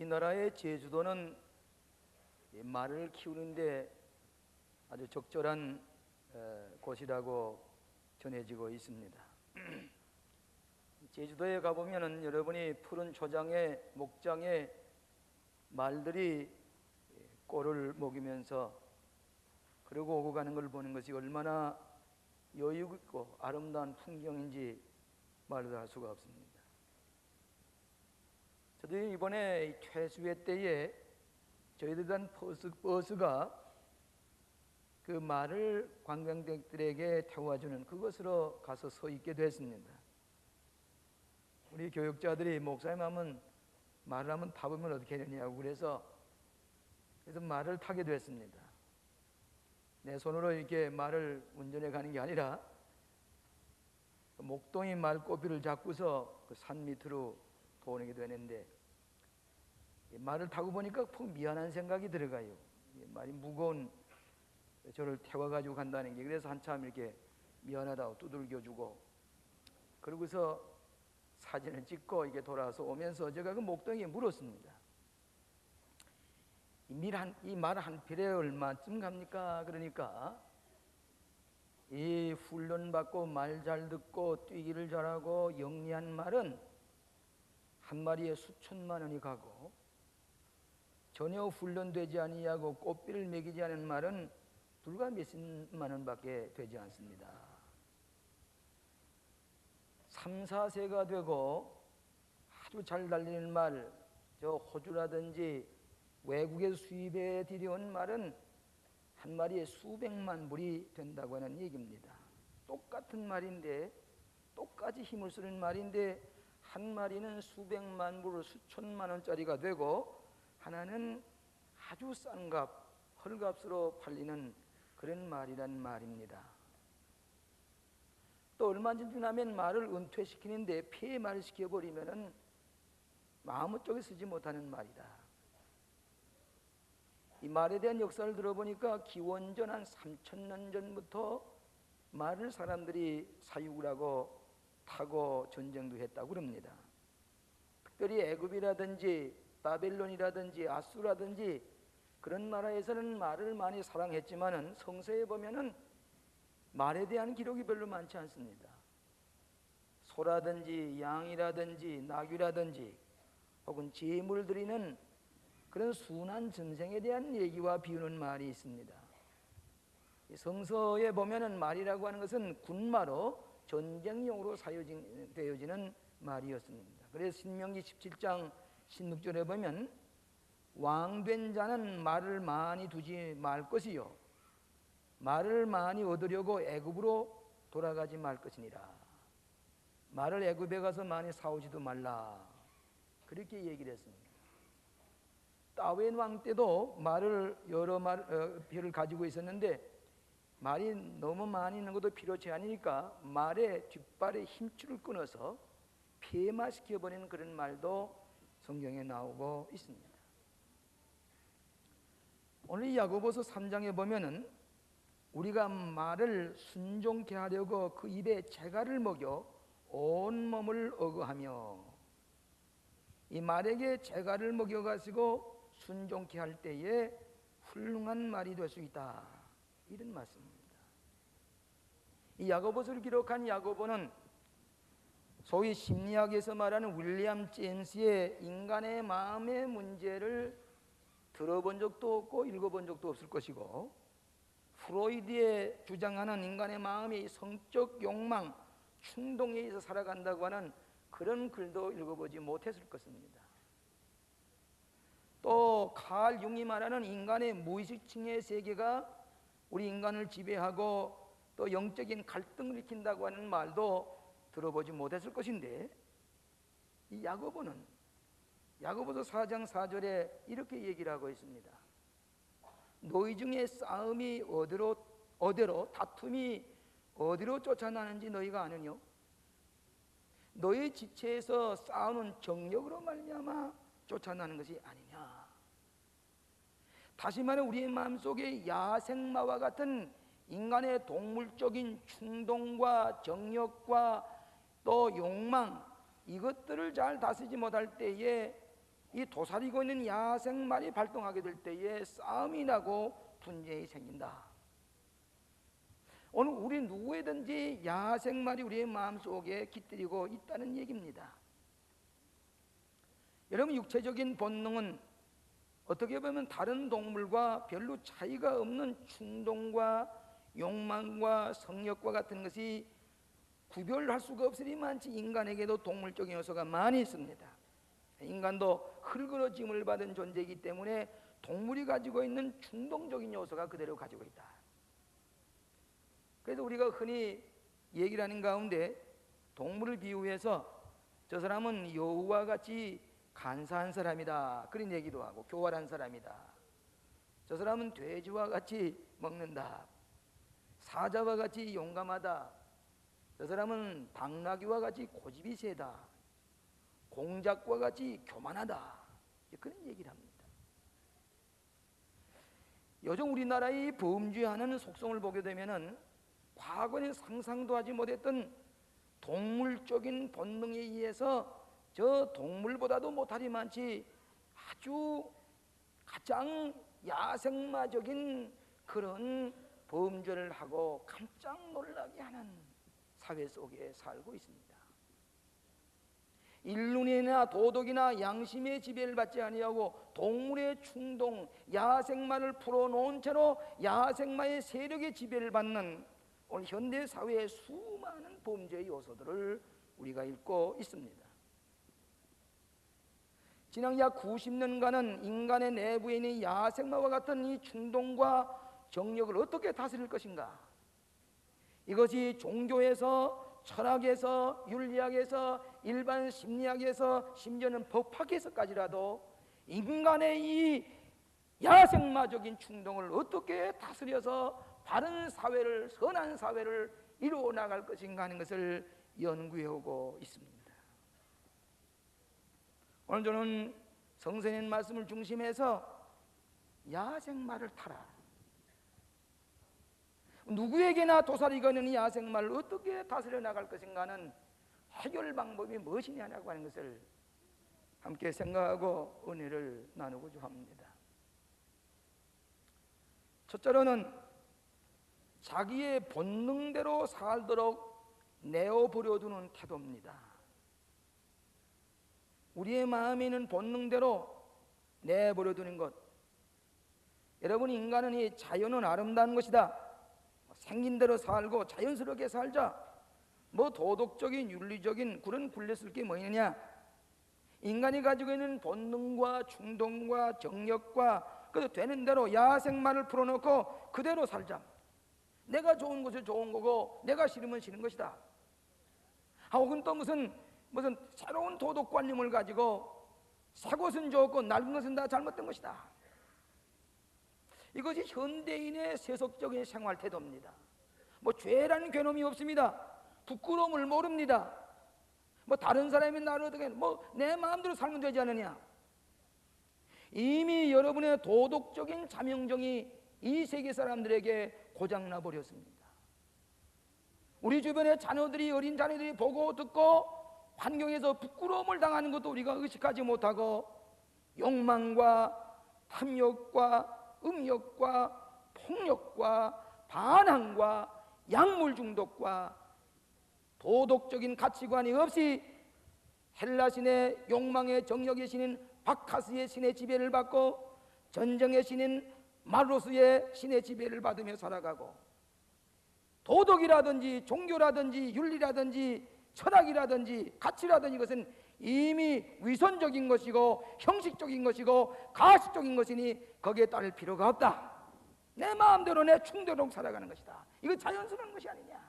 우리나라의 제주도는 말을 키우는데 아주 적절한 곳이라고 전해지고 있습니다. 제주도에 가보면은 여러분이 푸른 초장에 목장에 말들이 꼴을 먹이면서 그러고 오고 가는 걸 보는 것이 얼마나 여유 있고 아름다운 풍경인지 말도 할 수가 없습니다. 저도 이번에 퇴수회 때에 저희들 단 버스가 그 말을 관광객들에게 태워주는 그것으로 가서 서 있게 됐습니다. 우리 교육자들이 목사님 하면 말을 한번 타보면 어떻게 되냐고 그래서 말을 타게 됐습니다. 내 손으로 이렇게 말을 운전해 가는 게 아니라 목동이 말 꼬피를 잡고서 그 산 밑으로 도내게 되는데 말을 타고 보니까 푹 미안한 생각이 들어가요. 말이 무거운 저를 태워가지고 간다는 게. 그래서 한참 이렇게 미안하다고 두들겨주고 그러고서 사진을 찍고 이게 돌아서 오면서 제가 그 목동이에 물었습니다. 이 말 한 필에 얼마쯤 갑니까? 그러니까 이 훈련받고 말 잘 듣고 뛰기를 잘하고 영리한 말은 한 마리에 수천만 원이 가고 전혀 훈련되지 아니하고 꽃비를 먹이지 않은 말은 불과 몇십만 원밖에 되지 않습니다. 3, 4세가 되고 아주 잘 달리는 말, 저 호주라든지 외국에서 수입해 들여온 말은 한 마리에 수백만 불이 된다고 하는 얘기입니다. 똑같은 말인데 똑같이 힘을 쓰는 말인데 한 마리는 수백만 불, 수천만 원짜리가 되고 하나는 아주 싼 값, 헐값으로 팔리는 그런 말이란 말입니다. 또 얼마 전 지나면 말을 은퇴시키는데 폐말을 시켜버리면은 아무 쪽에 쓰지 못하는 말이다. 이 말에 대한 역사를 들어보니까 기원전 한 3,000년 전부터 말을 사람들이 사육을 하고 타고 전쟁도 했다고 그럽니다. 특별히 애굽이라든지 바벨론이라든지 아수라든지 그런 나라에서는 말을 많이 사랑했지만은 성서에 보면은 말에 대한 기록이 별로 많지 않습니다. 소라든지 양이라든지 나귀라든지 혹은 제물 드리는 그런 순한 전생에 대한 얘기와 비유는 말이 있습니다. 성서에 보면은 말이라고 하는 것은 군마로 전쟁용으로 사용되어지는 말이었습니다. 그래서 신명기 17장 16절에 보면 왕된 자는 말을 많이 두지 말 것이요 말을 많이 얻으려고 애굽으로 돌아가지 말 것이니라. 말을 애굽에 가서 많이 사오지도 말라. 그렇게 얘기를 했습니다. 다윗 왕 때도 말을 여러 별을 가지고 있었는데 말이 너무 많이 있는 것도 필요치 않으니까 말의 뒷발에 힘줄을 끊어서 폐마시켜버리는 그런 말도 성경에 나오고 있습니다. 오늘 이 야고보서 3장에 보면은 우리가 말을 순종케 하려고 그 입에 재갈을 먹여 온 몸을 어거하며 이 말에게 재갈을 먹여가지고 순종케 할 때에 훌륭한 말이 될 수 있다. 이런 말씀입니다. 이 야고보서를 기록한 야고보는 소위 심리학에서 말하는 윌리엄 제임스의 인간의 마음의 문제를 들어본 적도 없고 읽어본 적도 없을 것이고 프로이드의 주장하는 인간의 마음이 성적 욕망, 충동에 의해서 살아간다고 하는 그런 글도 읽어보지 못했을 것입니다. 또 칼 융이 말하는 인간의 무의식층의 세계가 우리 인간을 지배하고 또 영적인 갈등을 일으킨다고 하는 말도 들어보지 못했을 것인데 이 야고보는 야고보서 4장 4절에 이렇게 얘기를 하고 있습니다. 너희 중에 싸움이 어디로 다툼이 어디로 쫓아나는지 너희가 아느뇨? 너희 지체에서 싸우는 정력으로 말미암아 쫓아나는 것이 아니냐. 다시 말해 우리의 마음속에 야생마와 같은 인간의 동물적인 충동과 정력과 또 욕망 이것들을 잘 다스리지 못할 때에 이 도사리고 있는 야생말이 발동하게 될 때에 싸움이 나고 분쟁이 생긴다. 오늘 우리 누구에든지 야생말이 우리의 마음속에 깃들이고 있다는 얘기입니다. 여러분, 육체적인 본능은 어떻게 보면 다른 동물과 별로 차이가 없는 충동과 욕망과 성욕과 같은 것이 구별할 수가 없으리만치 인간에게도 동물적인 요소가 많이 있습니다. 인간도 흙으로짐을 받은 존재이기 때문에 동물이 가지고 있는 충동적인 요소가 그대로 가지고 있다. 그래서 우리가 흔히 얘기를 하는 가운데 동물을 비유해서 저 사람은 여우와 같이 간사한 사람이다, 그런 얘기도 하고, 교활한 사람이다. 저 사람은 돼지와 같이 먹는다. 사자와 같이 용감하다. 저 사람은 당나귀와 같이 고집이 세다. 공작과 같이 교만하다. 그런 얘기를 합니다. 요즘 우리나라의 범죄하는 속성을 보게 되면은 과거에 상상도 하지 못했던 동물적인 본능에 의해서 저 동물보다도 못하리만치 아주 가장 야생마적인 그런 범죄를 하고 깜짝 놀라게 하는 사회 속에 살고 있습니다. 인륜이나 도덕이나 양심의 지배를 받지 아니하고 동물의 충동, 야생마를 풀어놓은 채로 야생마의 세력의 지배를 받는 오늘 현대 사회의 수많은 범죄의 요소들을 우리가 읽고 있습니다. 지난 약 90년간은 인간의 내부에 있는 야생마와 같은 이 충동과 정력을 어떻게 다스릴 것인가? 이것이 종교에서, 철학에서, 윤리학에서, 일반 심리학에서, 심지어는 법학에서까지라도 인간의 이 야생마적인 충동을 어떻게 다스려서 바른 사회를, 선한 사회를 이루어 나갈 것인가 하는 것을 연구해 오고 있습니다. 오늘 저는 성선의 말씀을 중심해서 야생마를 타라, 누구에게나 도사리거는 이 야생마를 어떻게 다스려 나갈 것인가는 해결 방법이 무엇이냐고 하는 것을 함께 생각하고 은혜를 나누고자 합니다. 첫째로는 자기의 본능대로 살도록 내어버려두는 태도입니다. 우리의 마음에 있는 본능대로 내버려두는 것. 여러분, 인간은 이 자연은 아름다운 것이다, 생긴 대로 살고 자연스럽게 살자, 뭐 도덕적인 윤리적인 그런 굴렸을 게 뭐 있느냐. 인간이 가지고 있는 본능과 충동과 정력과 그 되는 대로 야생마를 풀어놓고 그대로 살자. 내가 좋은 것을 좋은 거고 내가 싫으면 싫은 것이다. 혹은 또 무슨 새로운 도덕관념을 가지고 새 것은 좋고 낡은 것은 다 잘못된 것이다. 이것이 현대인의 세속적인 생활 태도입니다. 뭐 죄라는 괴놈이 없습니다. 부끄러움을 모릅니다. 뭐 다른 사람이 나를 어떻게 내 마음대로 살면 되지 않느냐. 이미 여러분의 도덕적인 자명정이 이 세계 사람들에게 고장나 버렸습니다. 우리 주변의 자녀들이, 어린 자녀들이 보고 듣고 환경에서 부끄러움을 당하는 것도 우리가 의식하지 못하고 욕망과 탐욕과 음욕과 폭력과 반항과 약물 중독과 도덕적인 가치관이 없이 헬라신의 욕망의 정력의 신인 바카스의 신의 지배를 받고 전쟁의 신인 마르로스의 신의 지배를 받으며 살아가고, 도덕이라든지 종교라든지 윤리라든지 철학이라든지 가치라든지 이것은 이미 위선적인 것이고 형식적인 것이고 가식적인 것이니 거기에 따를 필요가 없다. 내 마음대로 내 충동대로 살아가는 것이다. 이거 자연스러운 것이 아니냐.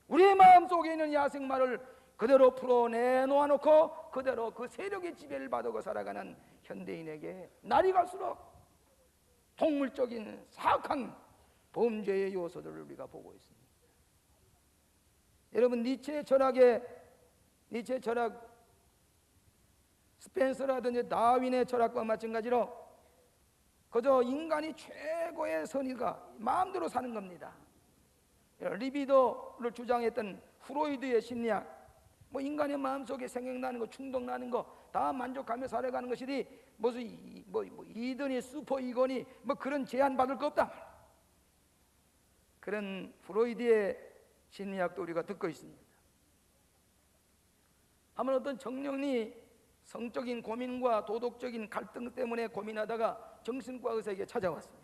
우리의 마음속에 있는 야생마를 그대로 풀어내놓아 놓고 그대로 그 세력의 지배를 받고 살아가는 현대인에게 날이 갈수록 동물적인 사악한 범죄의 요소들을 우리가 보고 있습니다. 여러분, 니체의 철학, 스펜서라든지 다윈의 철학과 마찬가지로 그저 인간이 최고의 선의가 마음대로 사는 겁니다. 리비도를 주장했던 프로이드의 심리학, 뭐 인간의 마음속에 생각나는 거, 충동나는 거 다 만족하며 살아가는 것이니 무슨 이든이 슈퍼 이건이 뭐 그런 제한 받을 거 없다. 그런 프로이드의 심리학도 우리가 듣고 있습니다. 한번 어떤 청년이 성적인 고민과 도덕적인 갈등 때문에 고민하다가 정신과 의사에게 찾아왔습니다.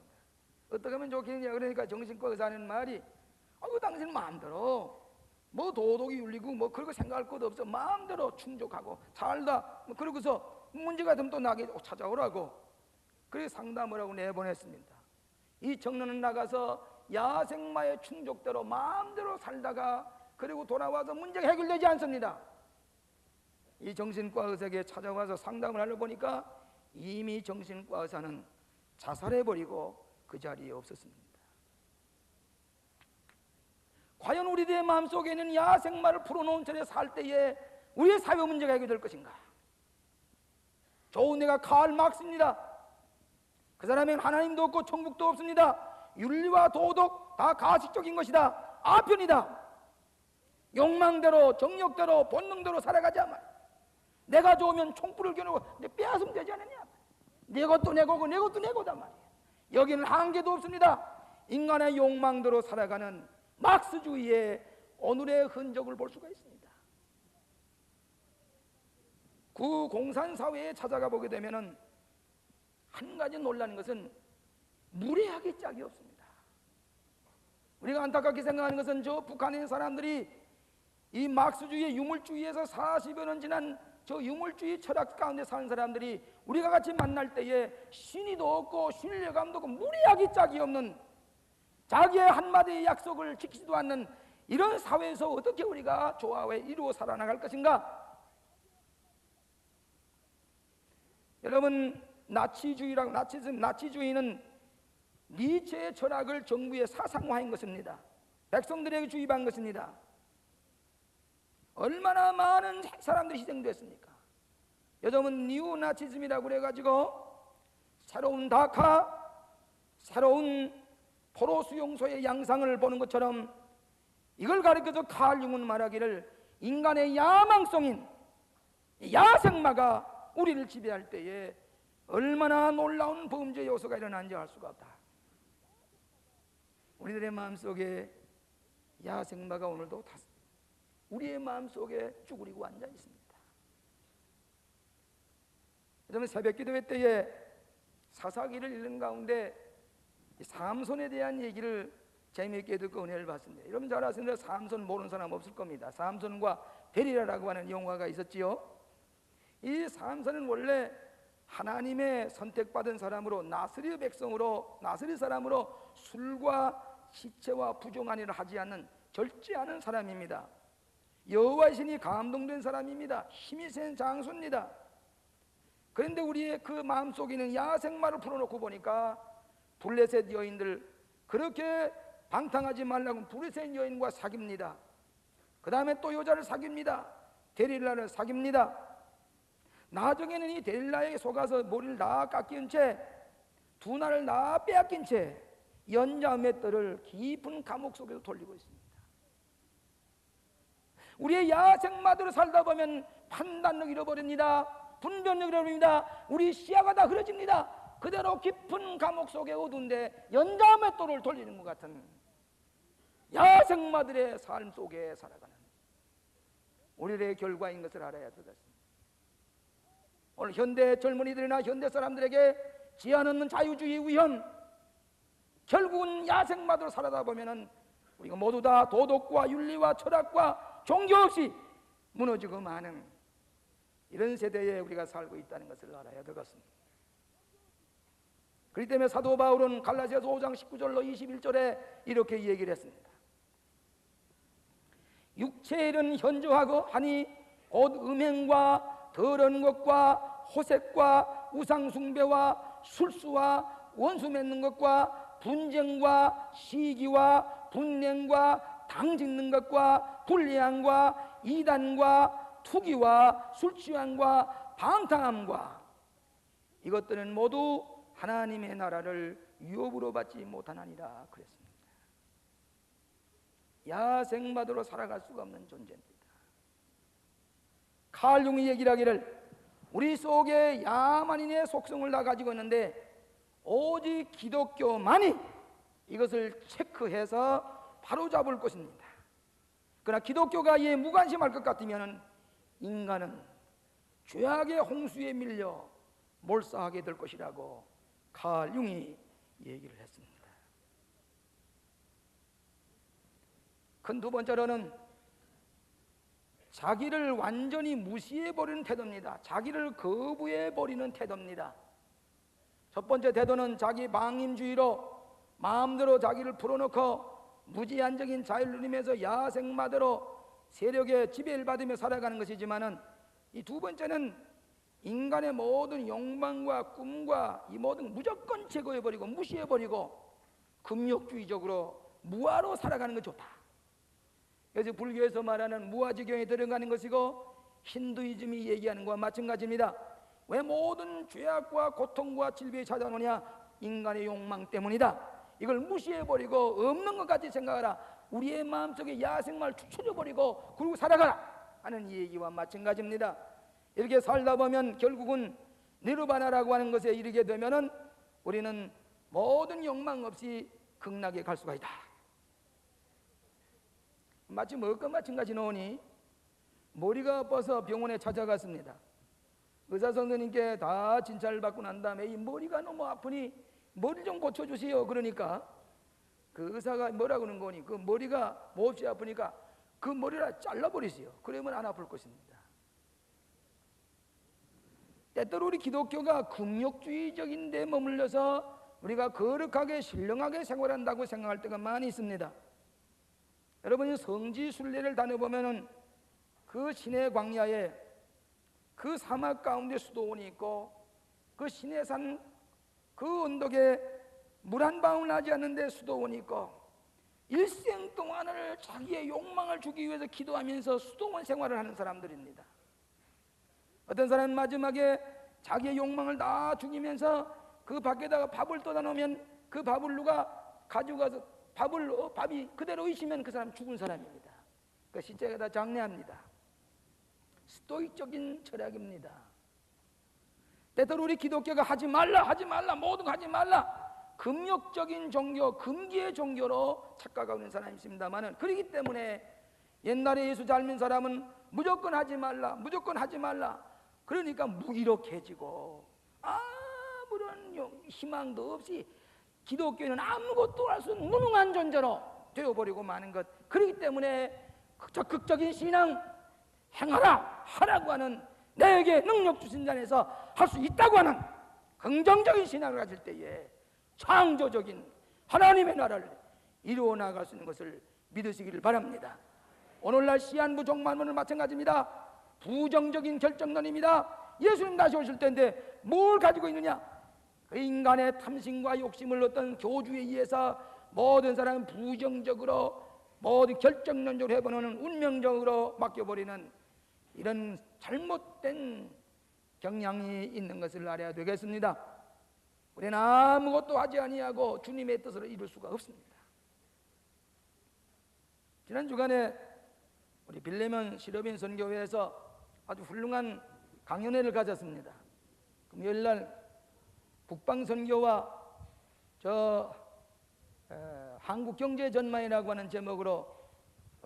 어떻게 하면 좋겠냐 그러니까 정신과 의사는 말이 당신 마음대로 뭐 도덕이 윤리고 뭐 그런 거 생각할 것도 없어. 마음대로 충족하고 살다. 뭐 그러고서 문제가 되면 또 나에게 찾아오라고. 그래서 상담을 하고 내보냈습니다. 이 청년은 나가서 야생마의 충족대로 마음대로 살다가 그리고 돌아와서 문제가 해결되지 않습니다. 이 정신과 의사에게 찾아와서 상담을 하려 보니까 이미 정신과 의사는 자살해버리고 그 자리에 없었습니다. 과연 우리들의 마음속에는 야생마를 풀어놓은 채로 살 때에 우리의 사회 문제가 해결될 것인가? 좋은 애가 칼 막스입니다. 그 사람에는 하나님도 없고 천국도 없습니다. 윤리와 도덕 다 가식적인 것이다. 아편이다. 욕망대로 정욕대로 본능대로 살아가자 말. 내가 좋으면 총불을 겨누고 빼앗으면 되지 않느냐. 내 것도 내 거고 내 것도 내 거다 말이야. 여기는 한계도 없습니다. 인간의 욕망대로 살아가는 막스주의의 오늘의 흔적을 볼 수가 있습니다. 그 공산사회에 찾아가 보게 되면 한 가지 놀라는 것은 무례하게 짝이 없습니다. 우리가 안타깝게 생각하는 것은 저 북한의 사람들이 이 막스주의 유물주의에서 40여 년 지난 저 유물주의 철학 가운데 사는 사람들이 우리가 같이 만날 때에 신의도 없고 신뢰감도 없고 무례하게 짝이 없는 자기의 한마디의 약속을 지키지도 않는 이런 사회에서 어떻게 우리가 조화에 이루어 살아나갈 것인가? 여러분, 나치주의는 니체의 철학을 정부에 사상화한 것입니다. 백성들에게 주입한 것입니다. 얼마나 많은 사람들이 희생됐습니까? 요즘은 니오나치즘이라고 그래가지고 새로운 다카, 새로운 포로 수용소의 양상을 보는 것처럼 이걸 가리켜서 칼 융은 말하기를 인간의 야망성인 야생마가 우리를 지배할 때에 얼마나 놀라운 범죄 요소가 일어나는지 알 수가 없다. 우리들의 마음속에 야생마가 오늘도 우리의 마음속에 쭈그리고 앉아 있습니다. 그러면 새벽 기도회 때에 사사기를 읽는 가운데 삼손에 대한 얘기를 재미있게 듣고 은혜를 받습니다. 여러분 잘 아시는 삼손 모르는 사람 없을 겁니다. 삼손과 데리라라고 하는 영화가 있었지요. 이 삼손은 원래 하나님의 선택받은 사람으로 나스리 백성으로 나스리 사람으로 술과 시체와 부정한 일을 하지 않는 절제하는 사람입니다. 여호와의 신이 감동된 사람입니다. 힘이 센 장수입니다. 그런데 우리의 그 마음속에는 야생마를 풀어놓고 보니까 블레셋 여인들 그렇게 방탕하지 말라고 블레셋 여인과 사깁니다. 그 다음에 또 여자를 사깁니다. 데릴라를 사깁니다. 나중에는 이 데릴라에게 속아서 머리를 다 깎인 채 두 날을 다 빼앗긴 채 연자 맷들을 깊은 감옥 속에서 돌리고 있습니다. 우리의 야생마대로 살다 보면 판단력 잃어버립니다. 분별력 잃어버립니다. 우리 시야가 다 흐려집니다. 그대로 깊은 감옥 속에 어두운데 연자 맷돌을 돌리는 것 같은 야생마들의 삶 속에 살아가는 우리의 결과인 것을 알아야 되겠습니다. 오늘 현대 젊은이들이나 현대 사람들에게 지연 없는 자유주의 위헌, 결국은 야생마대로 살아다 보면은 우리가 모두 다 도덕과 윤리와 철학과 종교 없이 무너지고 마는 이런 세대에 우리가 살고 있다는 것을 알아야 되겠습니다. 그렇기 때문에 사도 바울은 갈라디아서 5장 19절로 21절에 이렇게 얘기를 했습니다. 육체의 일은 현저하고 하니 곧 음행과 더러운 것과 호색과 우상숭배와 술수와 원수 맺는 것과 분쟁과 시기와 분냉과 당짓는 것과 불리함과 이단과 투기와 술취함과 방탕함과 이것들은 모두 하나님의 나라를 유업으로 받지 못하나니라 그랬습니다. 야생마대로 살아갈 수가 없는 존재입니다. 칼 융이 얘기를 하기를 우리 속에 야만인의 속성을 다 가지고 있는데 오직 기독교만이 이것을 체크해서 바로잡을 것입니다. 그러나 기독교가 이에 무관심할 것 같으면 인간은 죄악의 홍수에 밀려 몰사하게 될 것이라고 칼 융이 얘기를 했습니다. 큰 두 번째로는 자기를 완전히 무시해버리는 태도입니다. 자기를 거부해버리는 태도입니다. 첫 번째 태도는 자기 방임주의로 마음대로 자기를 풀어놓고 무제한적인 자유를 누리면서 야생마대로 세력의 지배를 받으며 살아가는 것이지만은 이 두 번째는 인간의 모든 욕망과 꿈과 이 모든 무조건 제거해버리고 무시해버리고 금욕주의적으로 무아로 살아가는 것이 좋다. 그래서 불교에서 말하는 무아지경에 들어가는 것이고 힌두이즘이 얘기하는 것과 마찬가지입니다. 왜 모든 죄악과 고통과 질병이 찾아오느냐? 인간의 욕망 때문이다. 이걸 무시해버리고 없는 것 같이 생각하라. 우리의 마음속에 야생마를 추출해버리고 그러고 살아가라 하는 얘기와 마찬가지입니다. 이렇게 살다 보면 결국은 니르바나라고 하는 것에 이르게 되면은 우리는 모든 욕망 없이 극락에 갈 수가 있다. 마치 뭐가 마찬가지 노니 머리가 아파서 병원에 찾아갔습니다. 의사 선생님께 다 진찰을 받고 난 다음에 이 머리가 너무 아프니 머리 좀 고쳐주세요. 그러니까 그 의사가 뭐라고 하는 거니 그 머리가 몹시 아프니까 그 머리를 잘라버리세요. 그러면 안 아플 것입니다. 때때로 우리 기독교가 금욕주의적인 데 머물러서 우리가 거룩하게 신령하게 생활한다고 생각할 때가 많이 있습니다. 여러분이 성지 순례를 다녀보면은 그 시내 광야에 그 사막 가운데 수도원이 있고 그 시내산 그 언덕에 물 한 방울 나지 않는데 수도원이 있고 일생 동안을 자기의 욕망을 주기 위해서 기도하면서 수도원 생활을 하는 사람들입니다. 어떤 사람은 마지막에 자기의 욕망을 다 죽이면서 그 밖에다가 밥을 떠다 놓으면 그 밥을 누가 가져가서 밥이 그대로 있으면 그 사람 죽은 사람입니다. 그 시체가 다 장례합니다. 스토이적인 철학입니다. 때때로 우리 기독교가 하지 말라 모든 거 하지 말라 금욕적인 종교, 금기의 종교로 착각하고 있는 사람이 있습니다만은 그렇기 때문에 옛날에 예수 잘 믿는 사람은 무조건 하지 말라 그러니까 무기력해지고 아무런 희망도 없이 기독교는 아무것도 할 수 없는 무능한 존재로 되어버리고 마는 것. 그렇기 때문에 적극적인 신앙 하라고 하는 내게 능력 주신 자에서 할 수 있다고 하는 긍정적인 신앙을 가질 때에 창조적인 하나님의 나라를 이루어 나갈 수 있는 것을 믿으시기를 바랍니다. 오늘날 시한부 종말론은 마찬가지입니다. 부정적인 결정론입니다. 예수님 다시 오실 텐데 뭘 가지고 있느냐? 그 인간의 탐심과 욕심을 어떤 교주에 의해서 모든 사람은 부정적으로 모든 결정론적으로 해보는 운명적으로 맡겨버리는 이런 잘못된 경향이 있는 것을 알아야 되겠습니다. 우리는 아무것도 하지 아니하고 주님의 뜻을 이룰 수가 없습니다. 지난 주간에 우리 빌레몬 시러빈 선교회에서 아주 훌륭한 강연회를 가졌습니다. 금요일날 국방선교와 한국경제전망이라고 하는 제목으로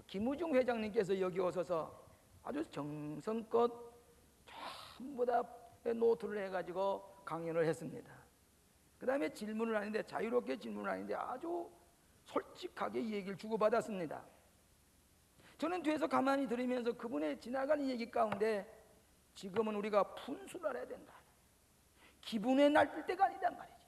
김우중 회장님께서 여기 오셔서 아주 정성껏 전부 다 노트를 해가지고 강연을 했습니다. 그 다음에 질문을 하는데 자유롭게 질문을 하는데 아주 솔직하게 얘기를 주고받았습니다. 저는 뒤에서 가만히 들으면서 그분의 지나가는 얘기 가운데 지금은 우리가 분수를 알아야 된다. 기분에 날뛸 때가 아니단 말이지.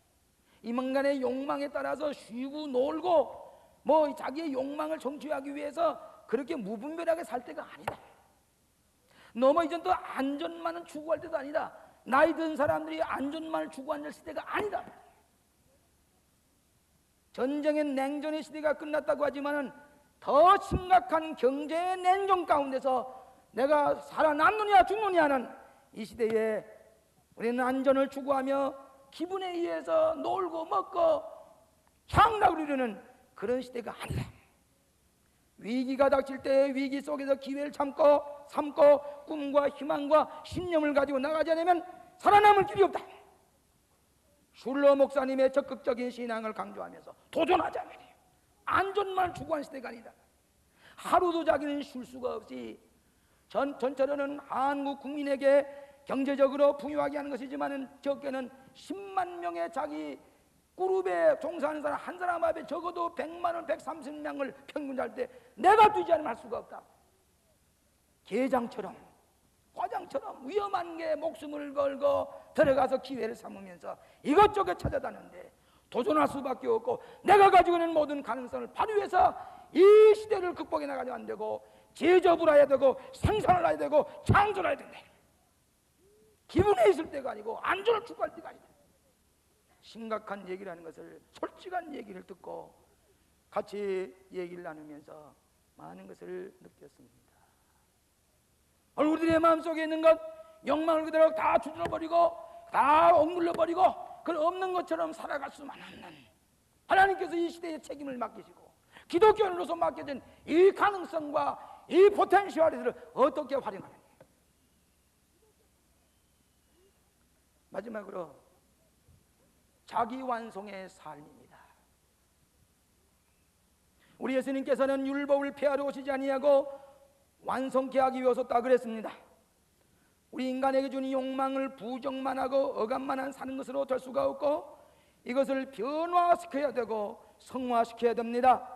인간의 욕망에 따라서 쉬고 놀고 자기의 욕망을 성취하기 위해서 그렇게 무분별하게 살 때가 아니다. 너무 이젠 또 안전만을 추구할 때도 아니다. 나이 든 사람들이 안전만을 추구하는 시대가 아니다. 전쟁의 냉전의 시대가 끝났다고 하지만은 더 심각한 경제의 냉전 가운데서 내가 살아남느냐 죽느냐는 이 시대에 우리는 안전을 추구하며 기분에 의해서 놀고 먹고 향락을 이루는 그런 시대가 아니다. 위기가 닥칠 때 위기 속에서 기회를 삼고 꿈과 희망과 신념을 가지고 나가지 않으면 살아남을 길이 없다. 슐러 목사님의 적극적인 신앙을 강조하면서 도전하자 말이에요. 안전만 추구한 시대가 아니다. 하루도 자기는 쉴 수가 없이 전체로는 한국 국민에게 경제적으로 풍요하게 하는 것이지만은 적게는 10만 명의 자기 그룹에 종사하는 사람 한 사람 앞에 적어도 100만 원, 130명을 평균 잘 때 내가 뛰지 않으면 할 수가 없다. 게장처럼 과장처럼 위험한 게 목숨을 걸고 들어가서 기회를 삼으면서 이것저것 찾아다녔는데 도전할 수밖에 없고 내가 가지고 있는 모든 가능성을 발휘해서 이 시대를 극복해 나가지 안 되고 제접을 해야 되고 생산을 해야 되고 창조를 해야 된다. 기분에 있을 때가 아니고 안전을 추구할 때가 아니다. 심각한 얘기를 하는 것을 솔직한 얘기를 듣고 같이 얘기를 나누면서 많은 것을 느꼈습니다. 우리들의 마음속에 있는 것 욕망을 그대로 다 주저버리고 다 억눌러버리고 그 없는 것처럼 살아갈 수만 없는 하나님께서 이 시대의 책임을 맡기시고 기독교인으로서 맡겨진 이 가능성과 이 포텐셜을 어떻게 활용하느냐. 마지막으로 자기 완성의 삶입니다. 우리 예수님께서는 율법을 폐하러 오시지 아니하고 완성케 하기 위해서 오셨다 그랬습니다. 우리 인간에게 주는 욕망을 부정만 하고 억압만 사는 것으로 될 수가 없고 이것을 변화시켜야 되고 성화시켜야 됩니다.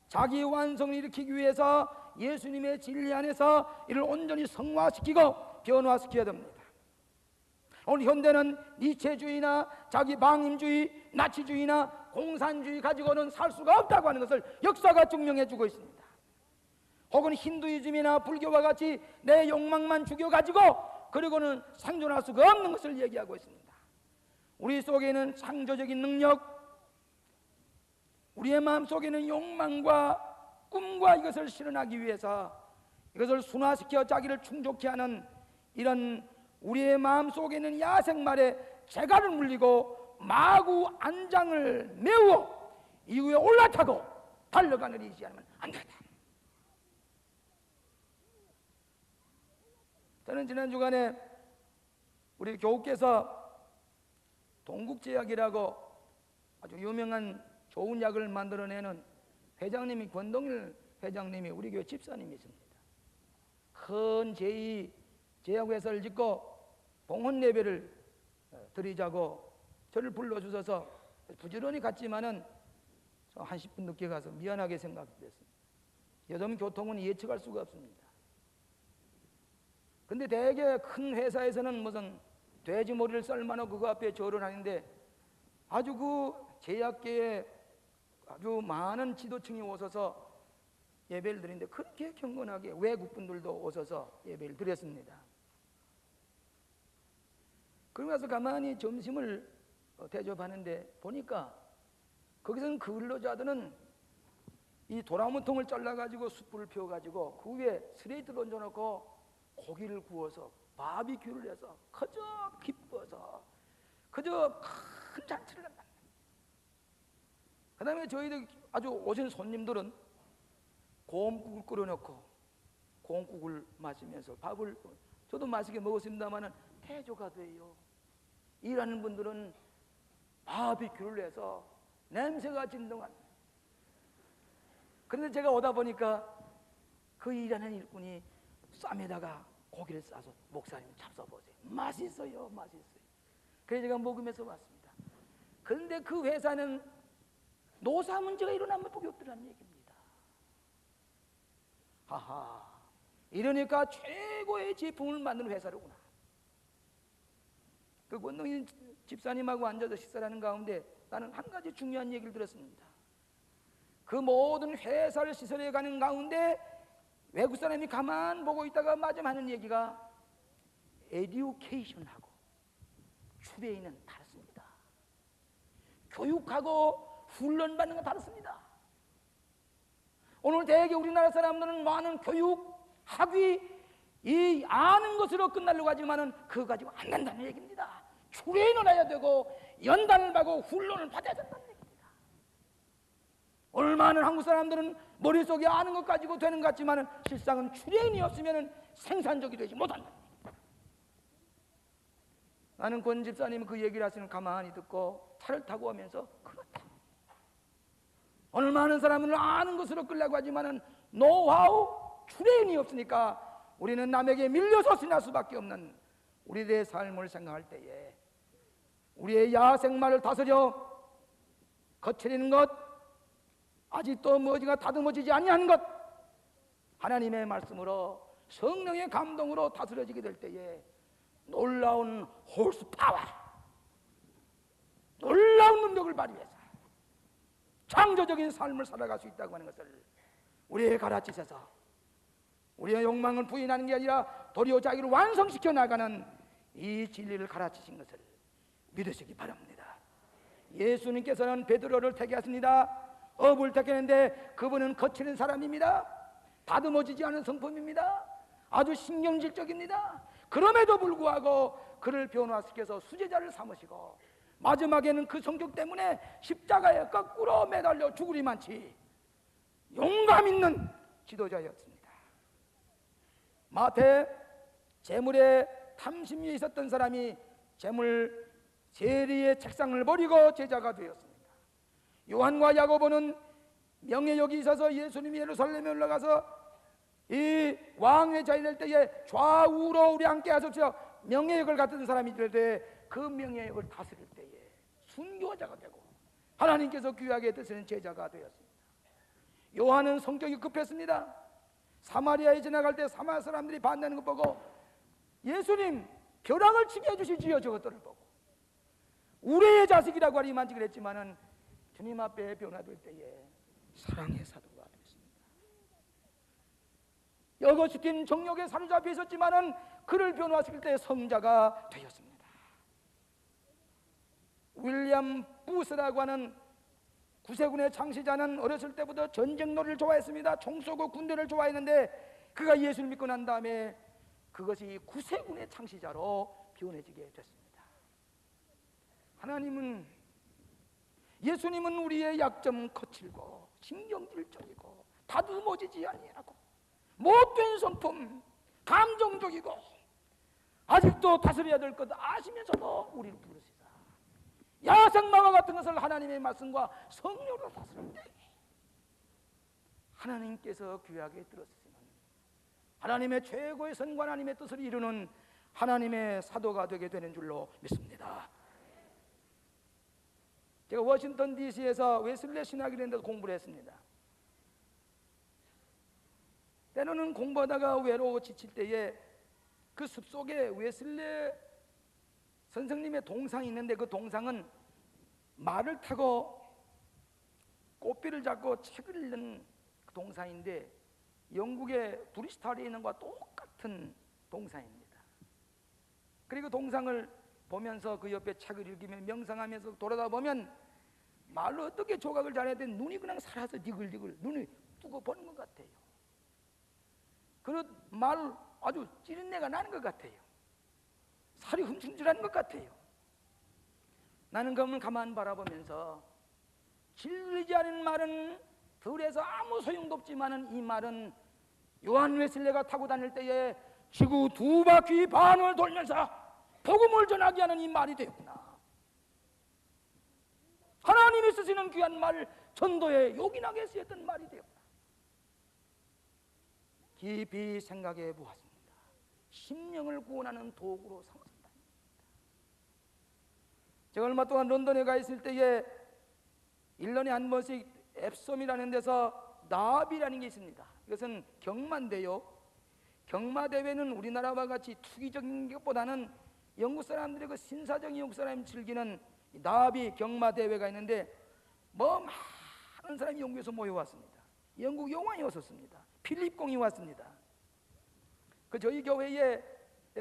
자기 완성을 일으키기 위해서 예수님의 진리 안에서 이를 온전히 성화시키고 변화시켜야 됩니다. 오늘 현대는 니체주의나 자기 방임주의, 나치주의나 공산주의 가지고는 살 수가 없다고 하는 것을 역사가 증명해 주고 있습니다. 혹은 힌두이즘이나 불교와 같이 내 욕망만 죽여가지고 그리고는 생존할 수가 없는 것을 얘기하고 있습니다. 우리 속에는 창조적인 능력, 우리의 마음속에는 욕망과 꿈과 이것을 실현하기 위해서 이것을 순화시켜 자기를 충족케 하는 이런 우리의 마음속에는 야생말에 재갈을 물리고 마구 안장을 메우어 이후에 올라타고 달려가는 일이지 않으면 안 된다. 저는 지난 주간에 우리 교우께서 동국제약이라고 아주 유명한 좋은 약을 만들어내는 회장님이 권동일 회장님이 우리 교회 집사님이십니다. 큰 제약회사를 짓고 봉헌 예배를 드리자고 저를 불러주셔서 부지런히 갔지만은 한 10분 늦게 가서 미안하게 생각됐습니다. 요즘 교통은 예측할 수가 없습니다. 근데 대개 큰 회사에서는 무슨 돼지머리를 썰만하고 그거 앞에 절을 하는데 아주 그 제약계에 아주 많은 지도층이 오셔서 예배를 드리는데 그렇게 경건하게 외국분들도 오셔서 예배를 드렸습니다. 그러고 나서 가만히 점심을 대접하는데 보니까 거기서는 근로자들은 이 도라무통을 잘라가지고 숯불을 피워가지고 그 위에 스레이트를 얹어놓고 고기를 구워서 바비큐를 해서 그저 기뻐서 그저 큰 잔치를 한다. 그 다음에 저희들 아주 오신 손님들은 고음국을 끓여놓고 고음국을 마시면서 밥을 저도 맛있게 먹었습니다마는 태조가 돼요. 일하는 분들은 바비큐를 해서 냄새가 진동한. 그런데 제가 오다 보니까 그 일하는 일꾼이 쌈에다가 고기를 싸서 목사님 잡숴보세요. 맛있어요, 맛있어요. 그래서 제가 먹으면서 왔습니다. 그런데 그 회사는 노사 문제가 일어나면 복이 없더라는 얘기입니다. 하하, 이러니까 최고의 제품을 만드는 회사로구나. 그 권동인 집사님하고 앉아서 식사를 하는 가운데 나는 한 가지 중요한 얘기를 들었습니다. 그 모든 회사를 시설해 가는 가운데 외국 사람이 가만 보고 있다가 마지막 하는 얘기가 에듀케이션하고 추배인은 다릅니다. 교육하고 훈련받는 건 다릅니다. 오늘 대개 우리나라 사람들은 많은 교육, 학위, 이 아는 것으로 끝나려고 하지만은 그거 가지고 안 된다는 얘기입니다. 트레이너를 해야 되고 연단을 받고 훈련을 받아야 된다는 얘기입니다. 오늘 많은 한국 사람들은 머릿속에 아는 것 가지고 되는 것 같지만 실상은 출애인이 없으면 생산적이 되지 못한다. 나는 권 집사님 그 얘기를 하시는 가만히 듣고 차를 타고 오면서 그렇다. 오늘 많은 사람은 아는 것으로 끌려고 하지만 노하우, 출애인이 없으니까 우리는 남에게 밀려서 지날 수밖에 없는 우리의 삶을 생각할 때에 우리의 야생마를 다스려 거칠리는 것, 아직도 머지가 다듬어지지 아니한 것, 하나님의 말씀으로 성령의 감동으로 다스려지게 될 때에 놀라운 홀스파워, 놀라운 능력을 발휘해서 창조적인 삶을 살아갈 수 있다고 하는 것을 우리의 가르치셔서 우리의 욕망을 부인하는 게 아니라 도리어 자기를 완성시켜 나가는 이 진리를 가르치신 것을 믿으시기 바랍니다. 예수님께서는 베드로를 택하였습니다. 업을 택했는데 그분은 거칠은 사람입니다. 다듬어지지 않은 성품입니다. 아주 신경질적입니다. 그럼에도 불구하고 그를 변화시켜서 수제자를 삼으시고 마지막에는 그 성격 때문에 십자가에 거꾸로 매달려 죽으리만치 용감 있는 지도자였습니다. 마태 재물의 탐심이 있었던 사람이 재물 세리의 책상을 버리고 제자가 되었습니다. 요한과 야고보는 명예욕이 있어서 예수님이 예루살렘에 올라가서 이 왕의 자리 될 때에 좌우로 우리 함께 하십시오 명예욕을 갖던 사람이 될 때 그 명예욕을 다스릴 때에 순교자가 되고 하나님께서 귀하게 드시는 제자가 되었습니다. 요한은 성격이 급했습니다. 사마리아에 지나갈 때 사마리아 사람들이 반대하는 것 보고 예수님 벼락을 치게 해주시지요. 저것들을 보고 우리의 자식이라고 하리만 그랬지만은 주님 앞에 변화될 때에 사랑의 사도가 됐습니다. 여거시킨 정욕에 사로잡혀 있었지만은 그를 변화시킬 때 성자가 되었습니다. 윌리엄 부스라고 하는 구세군의 창시자는 어렸을 때부터 전쟁놀이를 좋아했습니다. 총 쏘고 군대를 좋아했는데 그가 예수를 믿고 난 다음에 그것이 구세군의 창시자로 변해지게 됐습니다. 예수님은 우리의 약점 거칠고 신경질적이고 다듬어지지 아니하고 못된 성품, 감정적이고 아직도 다스려야 될 것 아시면서도 우리를 부르시다. 야생마와 같은 것을 하나님의 말씀과 성령으로 다스릴 때 하나님께서 귀하게 들었으면 하나님의 최고의 선과 하나님의 뜻을 이루는 하나님의 사도가 되게 되는 줄로 믿습니다. 제가 워싱턴 DC에서 웨슬레 신학이라는 데서 공부를 했습니다. 때로는 공부하다가 외로워 지칠 때에 그 숲속에 웨슬레 선생님의 동상이 있는데 그 동상은 말을 타고 꽃비를 잡고 책을 읽는 그 동상인데 영국의 브리스탈에 있는 것과 똑같은 동상입니다. 그리고 동상을 보면서 그 옆에 책을 읽으며 명상하면서 돌아다 보면 말로 어떻게 조각을 잘해야 되는 눈이 그냥 살아서 니글니글 눈이 뜨고 보는 것 같아요. 그런 말 아주 찌른내가 나는 것 같아요. 살이 흠숭질하는 것 같아요. 나는 그걸 가만 바라보면서 진리지 않은 말은 들에서 아무 소용도 없지만은 이 말은 요한 웨슬레가 타고 다닐 때에 지구 두 바퀴 반을 돌면서 복음을 전하게 하는 이 말이 되었구나. 하나님이 쓰시는 귀한 말, 전도에 요긴하게 쓰였던 말이 되었구나. 깊이 생각해 보았습니다. 심령을 구원하는 도구로 삼았습니다. 제가 얼마 동안 런던에 가 있을 때에 1년에 한 번씩 앱솜이라는 데서 나비라는 게 있습니다. 이것은 경마인데요. 경마대회는 우리나라와 같이 투기적인 것보다는 영국 사람들의 그 신사적인 영국 사람이 즐기는 나비 경마대회가 있는데 많은 사람이 영국에서 모여왔습니다. 영국 여왕이 왔었습니다. 필립 공이 왔습니다. 저희 교회에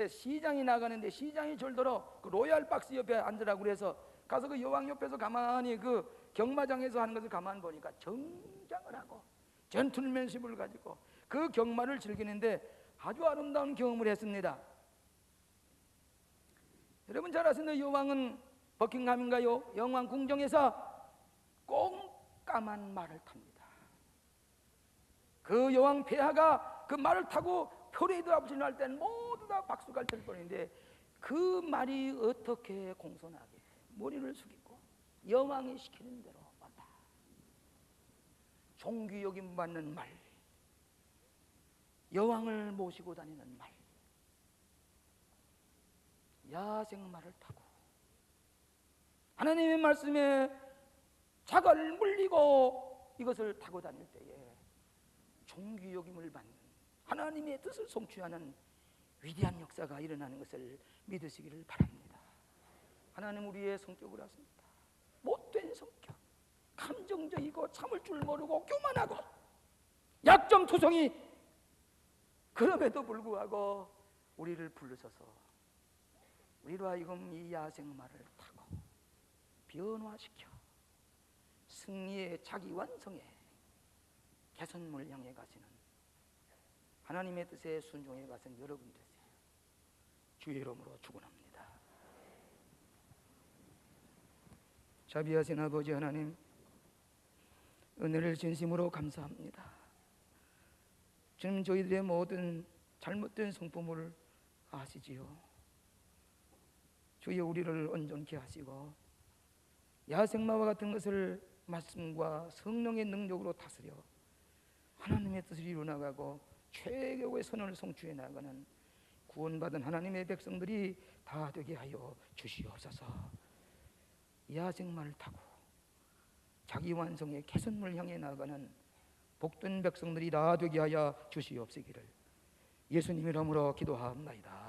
시장이 나가는데 시장이 절더러 그 로얄 박스 옆에 앉으라고 그래서 가서 그 여왕 옆에서 가만히 그 경마장에서 하는 것을 가만히 보니까 정장을 하고 젠틀맨십을 가지고 그 경마를 즐기는데 아주 아름다운 경험을 했습니다. 여러분 잘 아시는 여왕은 버킹ham인가요? 영왕 궁정에서 꼭 까만 말을 탑니다. 그 여왕 폐하가 그 말을 타고 표레이드 앞을 지날 때는 모두 다 박수가 칠 뻔했는데 그 말이 어떻게 공손하게 머리를 숙이고 여왕이 시키는 대로 왔다. 존귀 여김 받는 말, 여왕을 모시고 다니는 말, 야생 말을 타고 하나님의 말씀에 자갈 물리고 이것을 타고 다닐 때에 존귀 여김을 받는 하나님의 뜻을 성취하는 위대한 역사가 일어나는 것을 믿으시기를 바랍니다. 하나님 우리의 성격을 아십니다. 못된 성격, 감정적이고 참을 줄 모르고 교만하고 약점투성이, 그럼에도 불구하고 우리를 부르셔서 우리로 하여금 이 야생마를 타고 변화시켜 승리의 자기 완성의 개선문을 향해 가시는 하나님의 뜻에 순종해 가신 여러분 되세요. 주의 이름으로 축원합니다. 자비하신 아버지 하나님, 은혜를 진심으로 감사합니다. 주님, 저희들의 모든 잘못된 성품을 아시지요. 주여 우리를 온전케 하시고 야생마와 같은 것을 말씀과 성령의 능력으로 다스려 하나님의 뜻을 이루어나가고 최고의 선언을 성취해 나가는 구원받은 하나님의 백성들이 다 되게 하여 주시옵소서. 야생마를 타고 자기 완성의 개선문을 향해 나가는 복된 백성들이 다 되게 하여 주시옵시기를 예수님 이름으로 기도하옵나이다.